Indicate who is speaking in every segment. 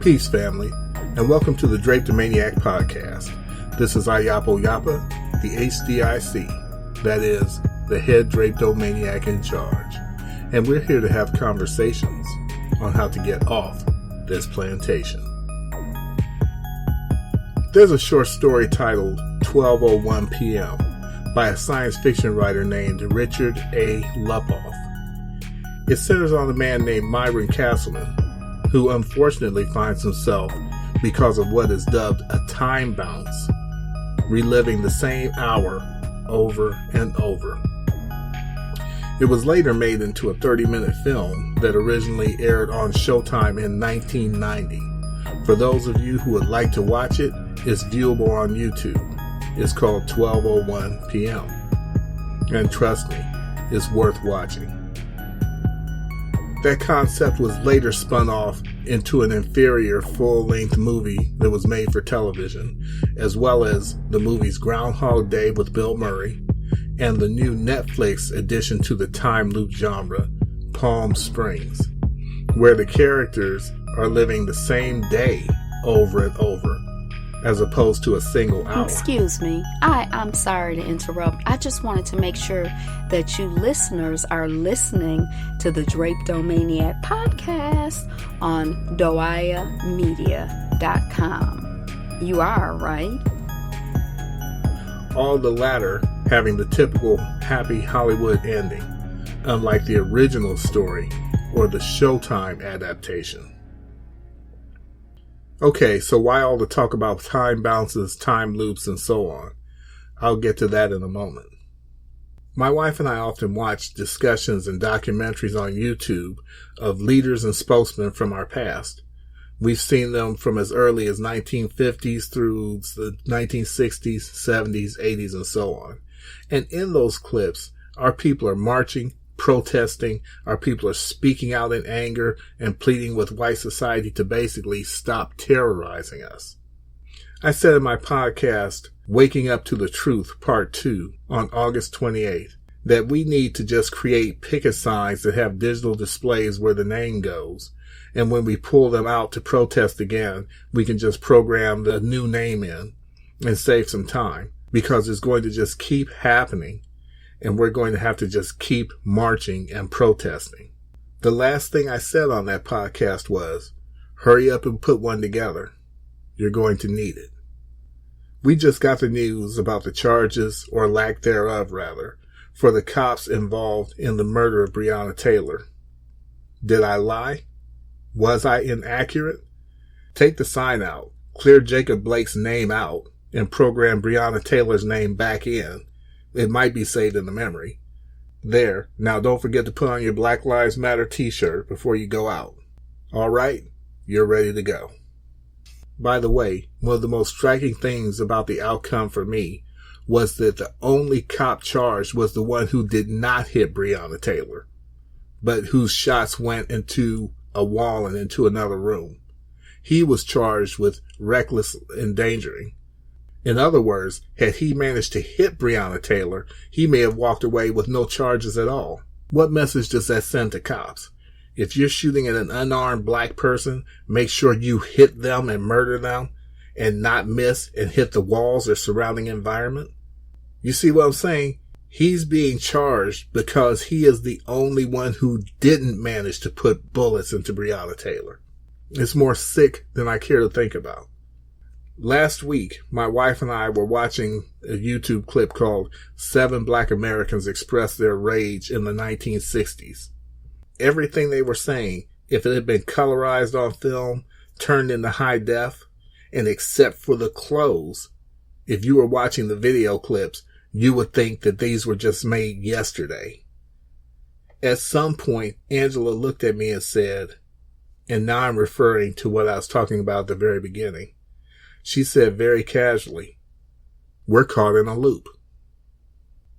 Speaker 1: Peace, family, and welcome to the Draped Maniac podcast. This is Ayapo Yapa, the HDIC, that is, the head Draptomaniac in charge, and we're here to have conversations on how to get off this plantation. There's a short story titled 12:01 PM by a science fiction writer named Richard A. Lupoff. It centers on a man named Myron Castleman, who unfortunately finds himself, because of what is dubbed a time bounce, reliving the same hour over and over. It was later made into a 30-minute film that originally aired on Showtime in 1990. For those of you who would like to watch it, it's viewable on YouTube. It's called 12:01 PM. And trust me, it's worth watching. That concept was later spun off into an inferior full-length movie that was made for television, as well as the movies Groundhog Day with Bill Murray and the new Netflix addition to the time loop genre, Palm Springs, where the characters are living the same day over and over, as opposed to a single hour.
Speaker 2: Excuse me, I'm sorry to interrupt. I just wanted to make sure that you listeners are listening to the Draptomaniac podcast on doayamedia.com. You are, right?
Speaker 1: All the latter having the typical happy Hollywood ending, unlike the original story or the Showtime adaptation. Okay, so why all the talk about time bounces, time loops, and so on? I'll get to that in a moment. My wife and I often watch discussions and documentaries on YouTube of leaders and spokesmen from our past. We've seen them from as early as 1950s through the 1960s, 70s, 80s, and so on. And in those clips, our people are marching, protesting, our people are speaking out in anger and pleading with white society to basically stop terrorizing us. I said in my podcast, Waking Up to the Truth, Part 2, on August 28th, that we need to just create picket signs that have digital displays where the name goes. And when we pull them out to protest again, we can just program the new name in and save some time, because it's going to just keep happening. And we're going to have to just keep marching and protesting. The last thing I said on that podcast was, hurry up and put one together. You're going to need it. We just got the news about the charges, or lack thereof rather, for the cops involved in the murder of Breonna Taylor. Did I lie? Was I inaccurate? Take the sign out, clear Jacob Blake's name out, and program Breonna Taylor's name back in. It might be saved in the memory. There. Now don't forget to put on your Black Lives Matter t-shirt before you go out. All right? You're ready to go. By the way, one of the most striking things about the outcome for me was that the only cop charged was the one who did not hit Breonna Taylor, but whose shots went into a wall and into another room. He was charged with reckless endangering. In other words, had he managed to hit Breonna Taylor, he may have walked away with no charges at all. What message does that send to cops? If you're shooting at an unarmed black person, make sure you hit them and murder them and not miss and hit the walls or surrounding environment. You see what I'm saying? He's being charged because he is the only one who didn't manage to put bullets into Breonna Taylor. It's more sick than I care to think about. Last week, my wife and I were watching a YouTube clip called 7 Black Americans Express Their Rage in the 1960s. Everything they were saying, if it had been colorized on film, turned into high def, and except for the clothes, if you were watching the video clips, you would think that these were just made yesterday. At some point, Angela looked at me and said, and now I'm referring to what I was talking about at the very beginning. She said very casually, "We're caught in a loop."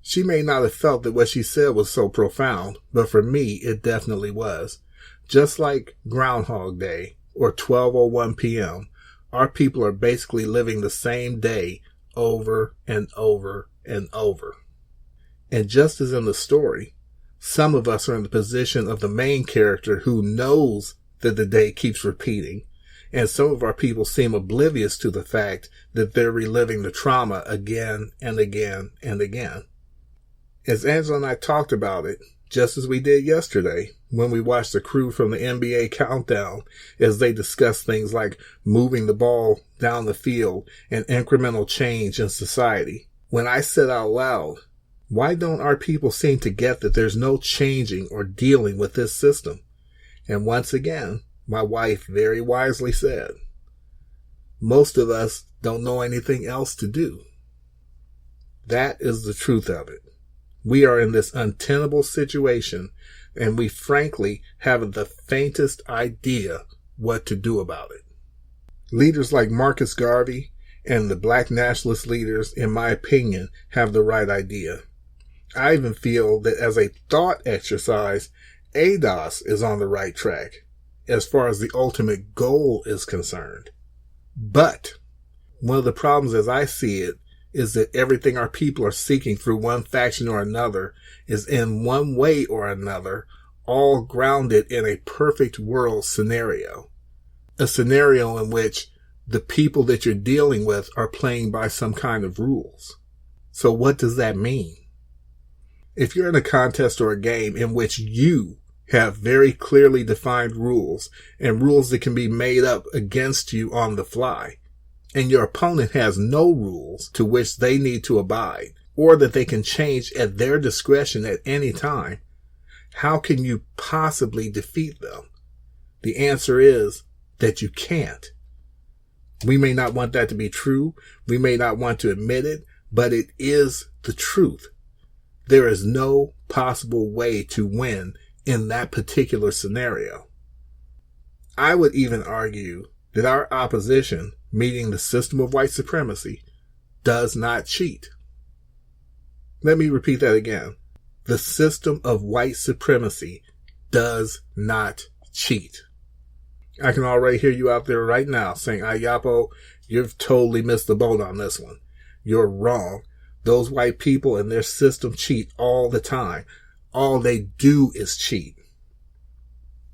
Speaker 1: She may not have felt that what she said was so profound, but for me, it definitely was. Just like Groundhog Day or 12:01 PM, our people are basically living the same day over and over and over. And just as in the story, some of us are in the position of the main character who knows that the day keeps repeating And some of our people seem oblivious to the fact that they're reliving the trauma again and again and again. As Angela and I talked about it, just as we did yesterday, when we watched the crew from the NBA countdown as they discussed things like moving the ball down the field and incremental change in society. When I said out loud, why don't our people seem to get that there's no changing or dealing with this system? And once again, my wife very wisely said, most of us don't know anything else to do. That is the truth of it. We are in this untenable situation, and we frankly haven't the faintest idea what to do about it. Leaders like Marcus Garvey and the black nationalist leaders, in my opinion, have the right idea. I even feel that as a thought exercise, ADOS is on the right track as far as the ultimate goal is concerned. But one of the problems as I see it is that everything our people are seeking through one faction or another is in one way or another all grounded in a perfect world scenario. A scenario in which the people that you're dealing with are playing by some kind of rules. So what does that mean? If you're in a contest or a game in which you have very clearly defined rules and rules that can be made up against you on the fly, and your opponent has no rules to which they need to abide, or that they can change at their discretion at any time, how can you possibly defeat them? The answer is that you can't. We may not want that to be true. We may not want to admit it, but it is the truth. There is no possible way to win in that particular scenario. I would even argue that our opposition, meaning the system of white supremacy, does not cheat. Let me repeat that again. The system of white supremacy does not cheat. I can already hear you out there right now saying, Ayapo, you've totally missed the boat on this one. You're wrong. Those white people and their system cheat all the time. All they do is cheat.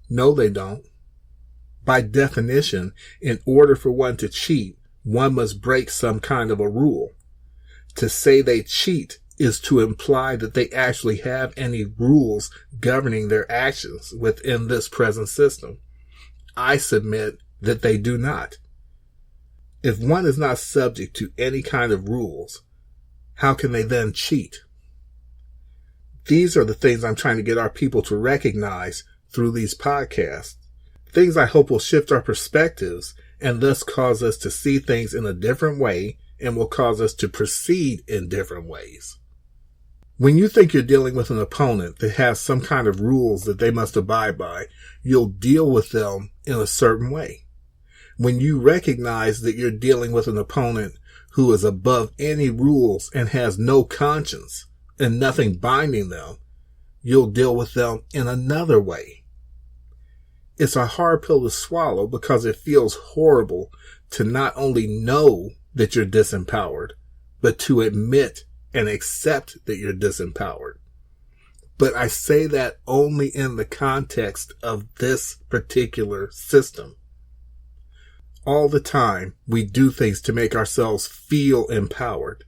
Speaker 1: No, they don't. By definition, in order for one to cheat, one must break some kind of a rule. To say they cheat is to imply that they actually have any rules governing their actions within this present system. I submit that they do not. If one is not subject to any kind of rules, how can they then cheat? These are the things I'm trying to get our people to recognize through these podcasts. Things I hope will shift our perspectives and thus cause us to see things in a different way and will cause us to proceed in different ways. When you think you're dealing with an opponent that has some kind of rules that they must abide by, you'll deal with them in a certain way. When you recognize that you're dealing with an opponent who is above any rules and has no conscience and nothing binding them, you'll deal with them in another way. It's a hard pill to swallow because it feels horrible to not only know that you're disempowered, but to admit and accept that you're disempowered. But I say that only in the context of this particular system. All the time, we do things to make ourselves feel empowered.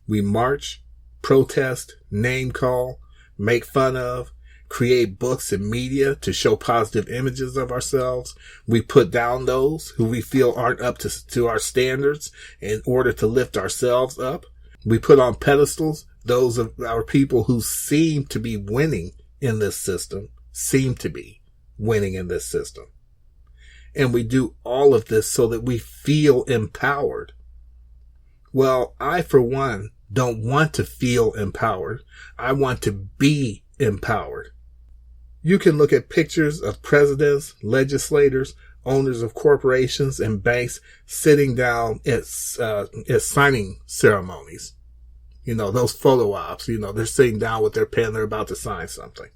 Speaker 1: We march, protest, name call, make fun of, create books and media to show positive images of ourselves. We put down those who we feel aren't up to our standards in order to lift ourselves up. We put on pedestals those of our people who seem to be winning in this system, And we do all of this so that we feel empowered. Well, I, for one, don't want to feel empowered. I want to be empowered. You can look at pictures of presidents, legislators, owners of corporations and banks sitting down at signing ceremonies. You know, those photo ops, they're sitting down with their pen, they're about to sign something.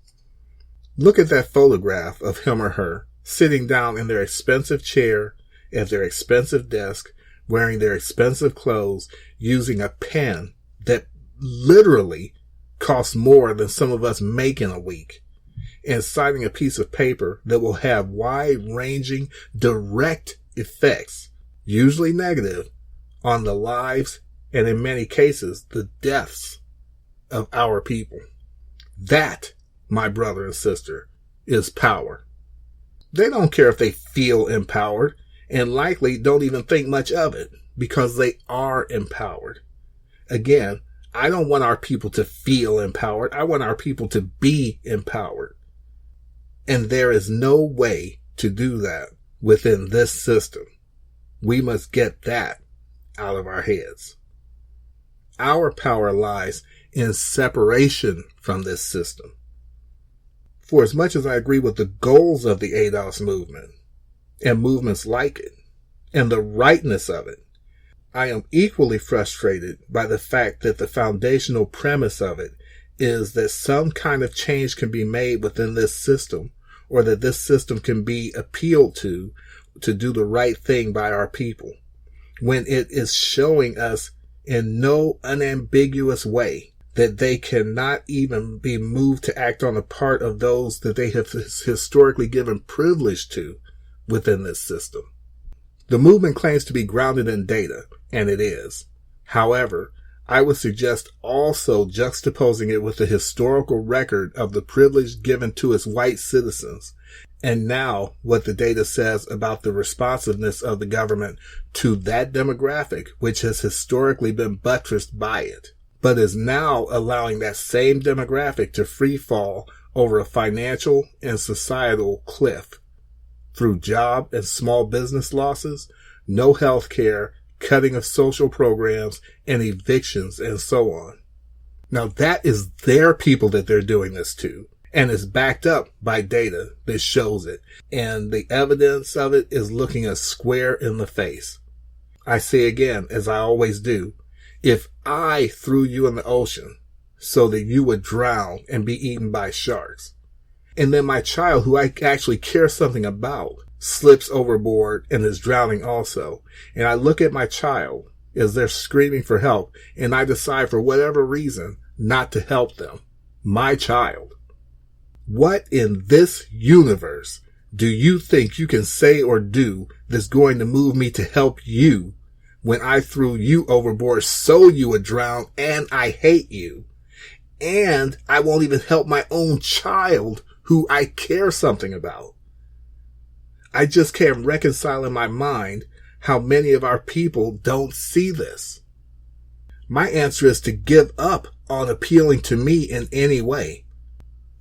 Speaker 1: Look at that photograph of him or her sitting down in their expensive chair at their expensive desk, wearing their expensive clothes, using a pen that literally costs more than some of us make in a week, and signing a piece of paper that will have wide-ranging, direct effects, usually negative, on the lives and in many cases the deaths of our people. That, my brother and sister, is power. They don't care if they feel empowered, and likely don't even think much of it, because they are empowered. Again, I don't want our people to feel empowered. I want our people to be empowered. And there is no way to do that within this system. We must get that out of our heads. Our power lies in separation from this system. For as much as I agree with the goals of the ADOS movement and movements like it and the rightness of it, I am equally frustrated by the fact that the foundational premise of it is that some kind of change can be made within this system, or that this system can be appealed to do the right thing by our people, when it is showing us in no unambiguous way that they cannot even be moved to act on the part of those that they have historically given privilege to within this system. The movement claims to be grounded in data, and it is. However, I would suggest also juxtaposing it with the historical record of the privilege given to its white citizens, and now what the data says about the responsiveness of the government to that demographic, which has historically been buttressed by it, but is now allowing that same demographic to free fall over a financial and societal cliff through job and small business losses, no health care, cutting of social programs, and evictions, and so on. Now that is their people that they're doing this to, and is backed up by data that shows it, and the evidence of it is looking us square in the face. I say again, as I always do, if I threw you in the ocean so that you would drown and be eaten by sharks, and then my child, who I actually care something about, slips overboard and is drowning also, and I look at my child as they're screaming for help, and I decide for whatever reason not to help them, my child, what in this universe do you think you can say or do that's going to move me to help you when I threw you overboard so you would drown, and I hate you, and I won't even help my own child who I care something about? I just can't reconcile in my mind how many of our people don't see this. My answer is to give up on appealing to me in any way.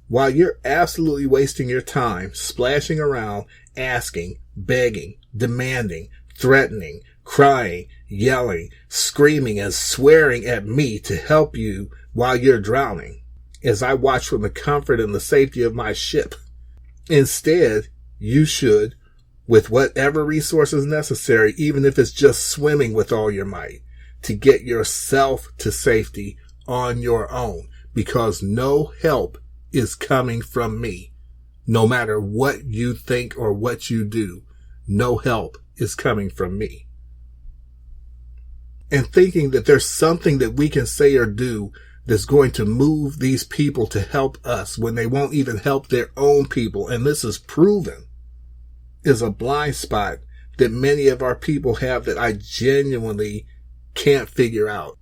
Speaker 1: While you're absolutely wasting your time splashing around, asking, begging, demanding, threatening, crying, yelling, screaming, and swearing at me to help you while you're drowning, as I watch from the comfort and the safety of my ship. Instead, you should, with whatever resources necessary, even if it's just swimming with all your might, to get yourself to safety on your own, because no help is coming from me. No matter what you think or what you do, no help is coming from me. And thinking that there's something that we can say or do that's going to move these people to help us when they won't even help their own people, and this is proven, is a blind spot that many of our people have that I genuinely can't figure out.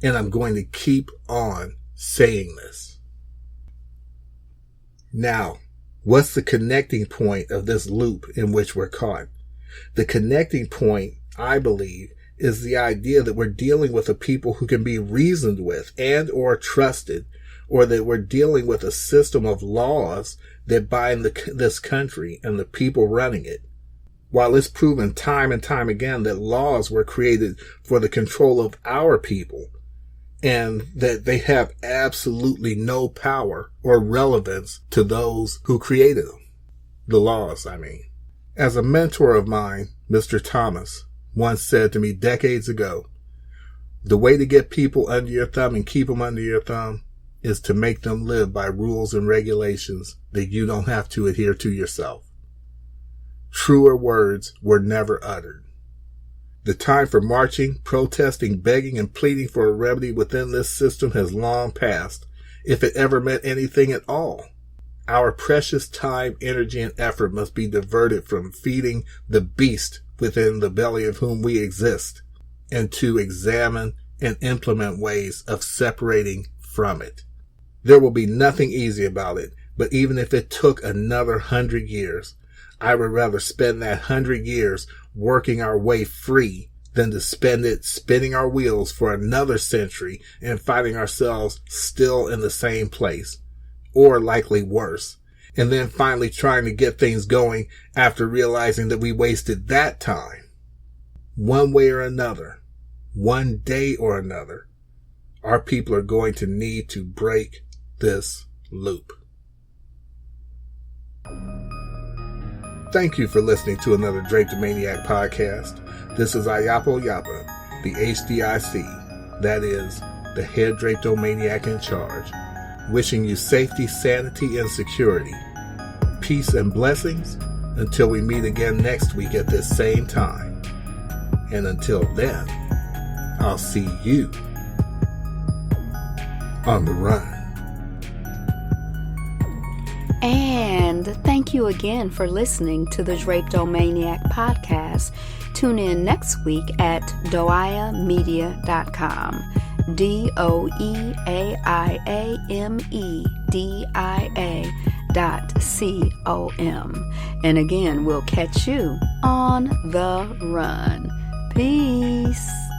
Speaker 1: And I'm going to keep on saying this. Now, what's the connecting point of this loop in which we're caught? The connecting point, I believe, is the idea that we're dealing with a people who can be reasoned with and or trusted, or that we're dealing with a system of laws that bind this country and the people running it. While it's proven time and time again that laws were created for the control of our people, and that they have absolutely no power or relevance to those who created them. The laws, I mean. As a mentor of mine, Mr. Thomas, once said to me decades ago, the way to get people under your thumb and keep them under your thumb is to make them live by rules and regulations that you don't have to adhere to yourself. Truer words were never uttered. The time for marching, protesting, begging, and pleading for a remedy within this system has long passed, if it ever meant anything at all. Our precious time, energy, and effort must be diverted from feeding the beast within the belly of whom we exist, and to examine and implement ways of separating from it. There will be nothing easy about it, but even if it took another 100 years, I would rather spend that 100 years working our way free than to spend it spinning our wheels for another century and finding ourselves still in the same place, or likely worse, and then finally trying to get things going after realizing that we wasted that time. One way or another, one day or another, our people are going to need to break this loop. Thank you for listening to another Drapetomaniac podcast. This is Ayapo Yapa, the HDIC, that is, the head Drapetomaniac in charge, wishing you safety, sanity, and security, peace and blessings until we meet again next week at this same time. And until then, I'll see you on the run.
Speaker 2: And thank you again for listening to the Drapetomaniac podcast. Tune in next week at doiamedia.com. DOEAIAMEDIA.com. And again, we'll catch you on the run. Peace.